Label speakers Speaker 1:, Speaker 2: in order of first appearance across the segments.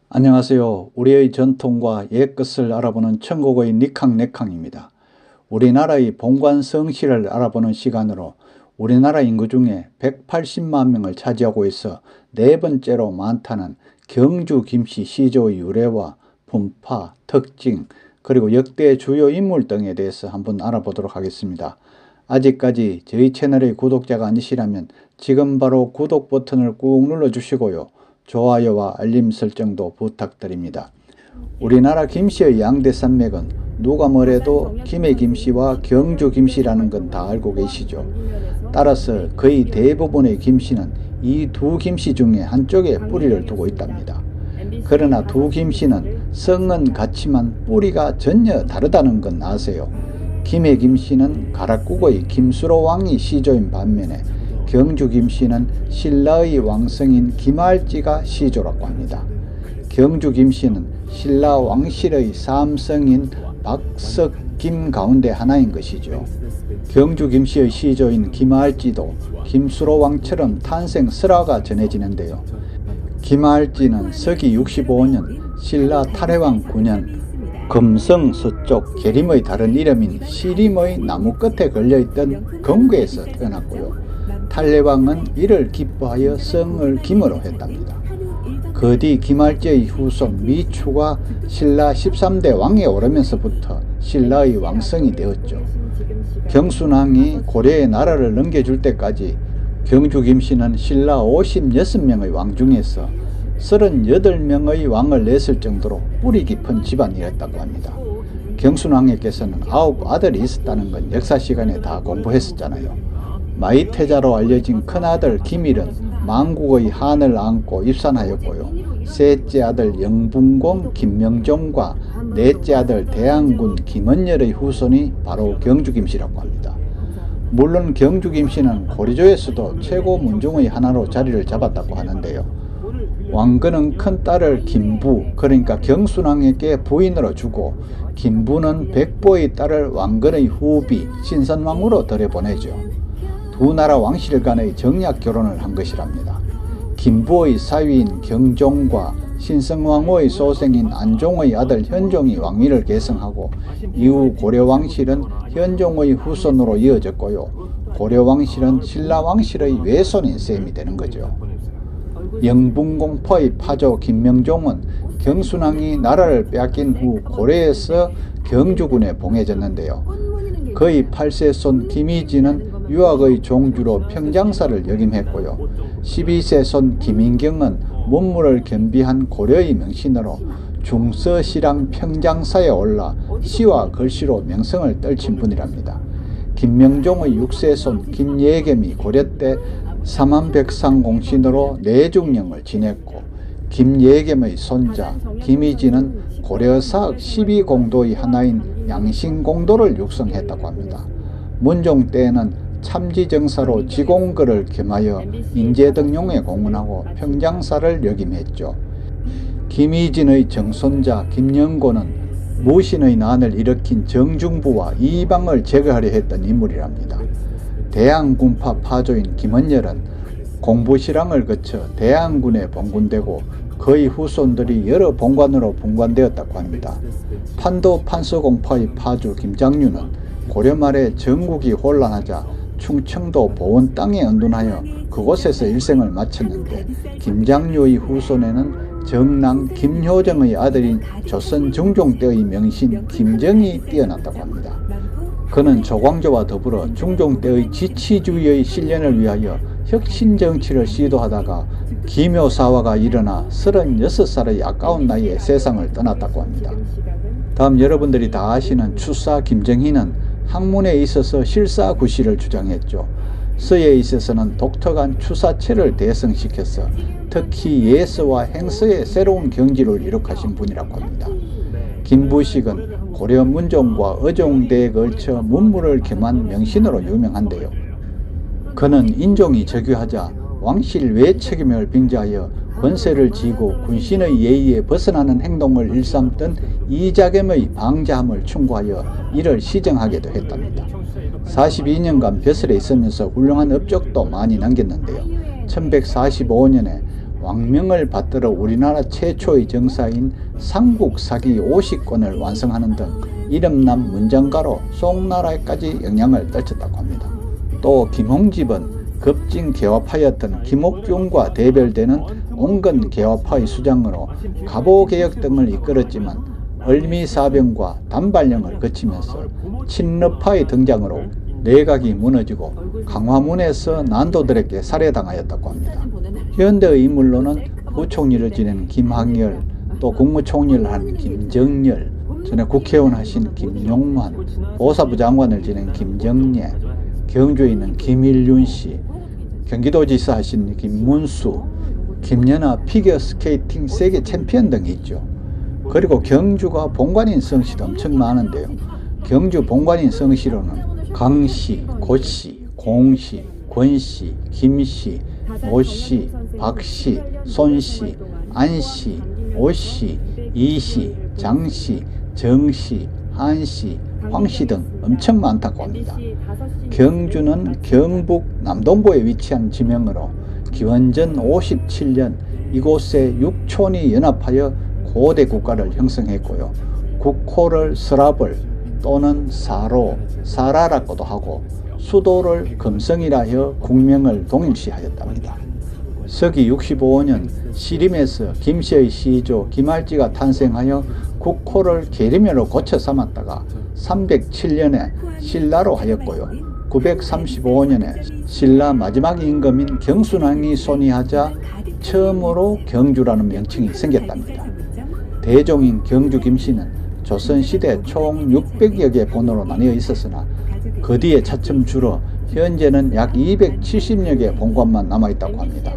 Speaker 1: 안녕하세요. 우리의 전통과 옛것을 알아보는 천국의 니캉네캉입니다. 우리나라의 본관 성씨를 알아보는 시간으로 우리나라 인구 중에 180만 명을 차지하고 있어 네 번째로 많다는 경주 김씨 시조의 유래와 분파, 특징, 그리고 역대 주요 인물 등에 대해서 한번 알아보도록 하겠습니다. 아직까지 저희 채널의 구독자가 아니시라면 지금 바로 구독 버튼을 꾹 눌러주시고요. 좋아요와 알림 설정도 부탁드립니다. 우리나라 김씨의 양대 산맥은 누가 뭐래도 김해 김씨와 경주 김씨라는 건 다 알고 계시죠. 따라서 거의 대부분의 김씨는 이 두 김씨 중에 한쪽에 뿌리를 두고 있답니다. 그러나 두 김씨는 성은 같지만 뿌리가 전혀 다르다는 건 아세요? 김해 김씨는 가락국의 김수로 왕이 시조인 반면에 경주 김씨는 신라의 왕성인 김할지가 시조라고 합니다. 경주 김씨는 신라 왕실의 삼성인 박석, 김 가운데 하나인 것이죠. 경주 김씨의 시조인 김할지도 김수로 왕처럼 탄생 설화가 전해지는데요. 김할지는 서기 65년 신라 탈해왕 9년 금성 서쪽 계림의 다른 이름인 시림의 나무 끝에 걸려있던 건괴에서 태어났고요. 탈해왕은 이를 기뻐하여 성을 김으로 했답니다. 그 뒤 김할지의 후손 미추가 신라 13대 왕에 오르면서부터 신라의 왕성이 되었죠. 경순왕이 고려의 나라를 넘겨줄 때까지 경주 김씨는 신라 56명의 왕 중에서 38명의 왕을 냈을 정도로 뿌리 깊은 집안이었다고 합니다. 경순왕에게서는 9아들이 있었다는 건 역사 시간에 다 공부했었잖아요. 마이태자로 알려진 큰아들 김일은 망국의 한을 안고 입산하였고요. 셋째 아들 영분공 김명종과 넷째 아들 대항군 김언열의 후손이 바로 경주 김씨라고 합니다. 물론 경주 김씨는 고려조에서도 최고 문중의 하나로 자리를 잡았다고 하는데요. 왕건은 큰딸을 김부, 그러니까 경순왕에게 부인으로 주고 김부는 백보의 딸을 왕건의 후비 신선왕으로 들여보내죠. 두 나라 왕실 간의 정략 결혼을 한 것이랍니다. 김부의 사위인 경종과 신성왕후의 소생인 안종의 아들 현종이 왕위를 계승하고 이후 고려왕실은 현종의 후손으로 이어졌고요. 고려왕실은 신라왕실의 외손인 셈이 되는 거죠. 영분공포의 파조 김명종은 경순왕이 나라를 빼앗긴 후 고려에서 경주군에 봉해졌는데요. 그의 8세손 김희진은 유학의 종주로 평장사를 역임했고요. 12세손 김인경은 문물을 겸비한 고려의 명신으로 중서시랑 평장사에 올라 시와 글씨로 명성을 떨친 분이랍니다. 김명종의 6세손 김예겸이 고려 때 삼한백상 공신으로 내중령을 지냈고 김예겸의 손자 김희진은 고려사학 12공도의 하나인 양신공도를 육성했다고 합니다. 문종 때에는 참지정사로 지공글을 겸하여 인재등용에 공헌하고 평장사를 역임했죠. 김희진의 정손자 김영고는 무신의 난을 일으킨 정중부와 이방을 제거하려 했던 인물이랍니다. 대항군파 파조인 김언열은 공부실황을 거쳐 대항군에 봉군되고 그의 후손들이 여러 본관으로 분관되었다고 합니다. 판도 판서공파의 파주 김장류는 고려 말에 전국이 혼란하자 충청도 보원 땅에 언둔하여 그곳에서 일생을 마쳤는데 김장류의 후손에는 정랑 김효정의 아들인 조선 중종 때의 명신 김정이 뛰어났다고 합니다. 그는 조광조와 더불어 중종 때의 지치주의의 실현을 위하여 혁신정치를 시도하다가 기묘사화가 일어나 36살의 아까운 나이에 세상을 떠났다고 합니다. 다음 여러분들이 다 아시는 추사 김정희는 학문에 있어서 실사구시를 주장했죠. 서예에 있어서는 독특한 추사체를 대성시켜서 특히 예서와 행서의 새로운 경지를 이룩하신 분이라고 합니다. 김부식은 고려 문종과 어종대에 걸쳐 문물을 겸한 명신으로 유명한데요. 그는 인종이 즉위하자 왕실 외책임을 빙자하여 권세를 쥐고 군신의 예의에 벗어나는 행동을 일삼던 이자겸의 방자함을 충고하여 이를 시정하기도 했답니다. 42년간 벼슬에 있으면서 훌륭한 업적도 많이 남겼는데요. 1145년에 왕명을 받들어 우리나라 최초의 정사인 삼국사기 50권을 완성하는 등 이름난 문장가로 송나라에까지 영향을 떨쳤다고 합니다. 또 김홍집은 급진 개화파였던 김옥균과 대별되는 온건 개화파의 수장으로 갑오개혁 등을 이끌었지만 을미사병과 단발령을 거치면서 친러파의 등장으로 내각이 무너지고 강화문에서 난도들에게 살해당하였다고 합니다. 현대의 인물로는 부총리를 지낸 김학열, 또 국무총리를 한 김정열, 전에 국회의원 하신 김용만, 보사부 장관을 지낸 김정예, 경주에 있는 김일륜씨, 경기도지사 하신 김문수, 김연아 피겨스케이팅 세계 챔피언 등이 있죠. 그리고 경주가 본관인 성씨도 엄청 많은데요. 경주 본관인 성씨로는 강씨, 고씨, 공씨, 권씨, 김씨, 모씨, 박씨, 손씨, 안씨, 오씨, 이씨, 장씨, 정씨, 한씨, 황씨 등 엄청 많다고 합니다. 경주는 경북 남동부에 위치한 지명으로 기원전 57년 이곳에 6촌이 연합하여 고대 국가를 형성했고요. 국호를 서랍을 또는 사로, 사라라고도 하고 수도를 금성이라 하여 국명을 동일시하였답니다. 서기 65년 시림에서 김씨의 시조 김할지가 탄생하여 국호를 계리묘로 고쳐 삼았다가 307년에 신라로 하였고요. 935년에 신라 마지막 임금인 경순왕이 손위하자 처음으로 경주라는 명칭이 생겼답니다. 대종인 경주 김씨는 조선시대 총 600여 개 본으로 나뉘어 있었으나 그 뒤에 차츰 줄어 현재는 약 270여 개 본관만 남아있다고 합니다.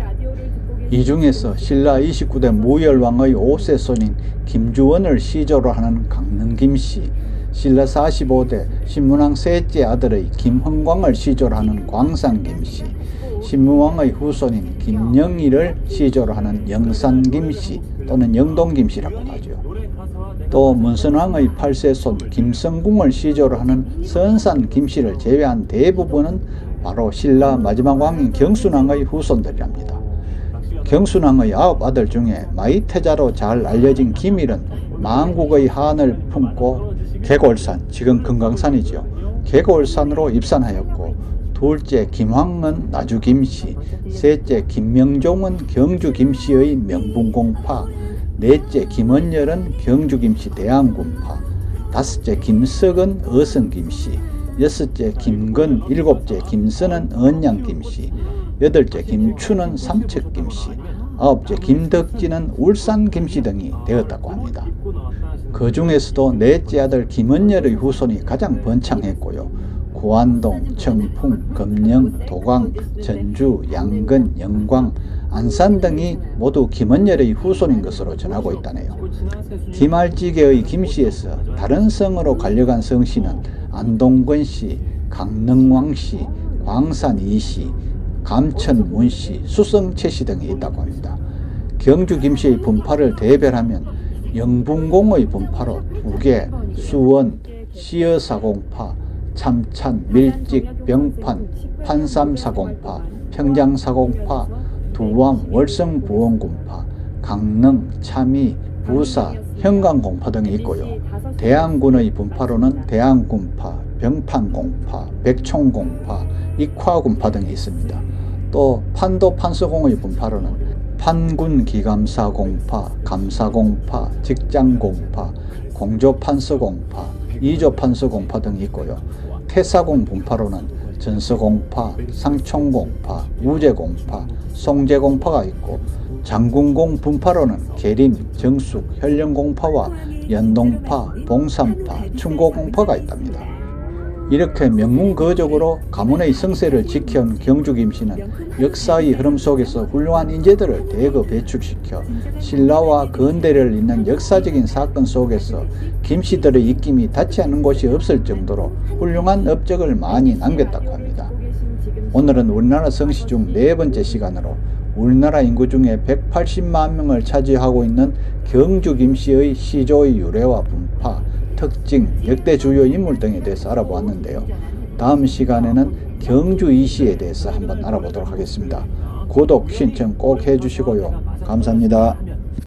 Speaker 1: 이 중에서 신라 29대 무열왕의 5세 손인 김주원을 시조로 하는 강릉김씨, 신라 45대 신문왕 셋째 아들의 김흥광을 시조로 하는 광산김씨, 신문왕의 후손인 김영일을 시조로 하는 영산김씨 또는 영동김씨라고 하죠. 또 문선왕의 8세 손 김성궁을 시조로 하는 선산김씨를 제외한 대부분은 바로 신라 마지막 왕인 경순왕의 후손들이랍니다. 경순왕의 9아들 중에 마이태자로 잘 알려진 김일은 만국의 한을 품고 개골산, 지금 금강산이죠. 개골산으로 입산하였고 둘째 김황은 나주김씨, 셋째 김명종은 경주김씨의 명분공파, 넷째 김언열은 경주김씨 대안군파, 다섯째 김석은 어성김씨, 여섯째 김건, 일곱째 김선은 언양김씨, 여덟째 김추는 삼척김씨, 아홉째 김덕진은 울산김씨 등이 되었다고 합니다. 그 중에서도 넷째 아들 김언열의 후손이 가장 번창했고요. 구안동, 청풍, 금령, 도강, 전주, 양근, 영광, 안산 등이 모두 김언열의 후손인 것으로 전하고 있다네요. 김할지계의 김씨에서 다른 성으로 관려간 성씨는 안동권씨, 강릉왕씨, 광산이씨, 감천문씨, 수성채씨 등이 있다고 합니다. 경주 김씨의 분파를 대별하면 영분공의 분파로 두개, 수원, 시어사공파, 참찬, 밀직, 병판, 판삼사공파, 평장사공파, 두암, 월성부원군파, 강릉, 참이, 부사, 현강공파 등이 있고요. 대안군의 분파로는 대안군파, 병판공파, 백총공파, 익화군파 등이 있습니다. 또 판도 판서공의 분파로는 판군기감사공파, 감사공파, 직장공파, 공조판서공파, 이조판서공파 등이 있고요. 태사공 분파로는 전서공파, 상총공파, 우제공파, 송제공파가 있고 장군공 분파로는 계림, 정숙, 현령공파와 연동파, 봉산파, 충고공파가 있답니다. 이렇게 명문거적으로 가문의 성세를 지켜온 경주 김씨는 역사의 흐름 속에서 훌륭한 인재들을 대거 배출시켜 신라와 근대를 잇는 역사적인 사건 속에서 김씨들의 입김이 닿지 않는 곳이 없을 정도로 훌륭한 업적을 많이 남겼다고 합니다. 오늘은 우리나라 성씨 중 4번째 시간으로 우리나라 인구 중에 180만 명을 차지하고 있는 경주 김씨의 시조의 유래와 분파, 특징, 역대 주요 인물 등에 대해서 알아보았는데요. 다음 시간에는 경주 이시에 대해서 한번 알아보도록 하겠습니다. 구독, 신청 꼭 해주시고요. 감사합니다.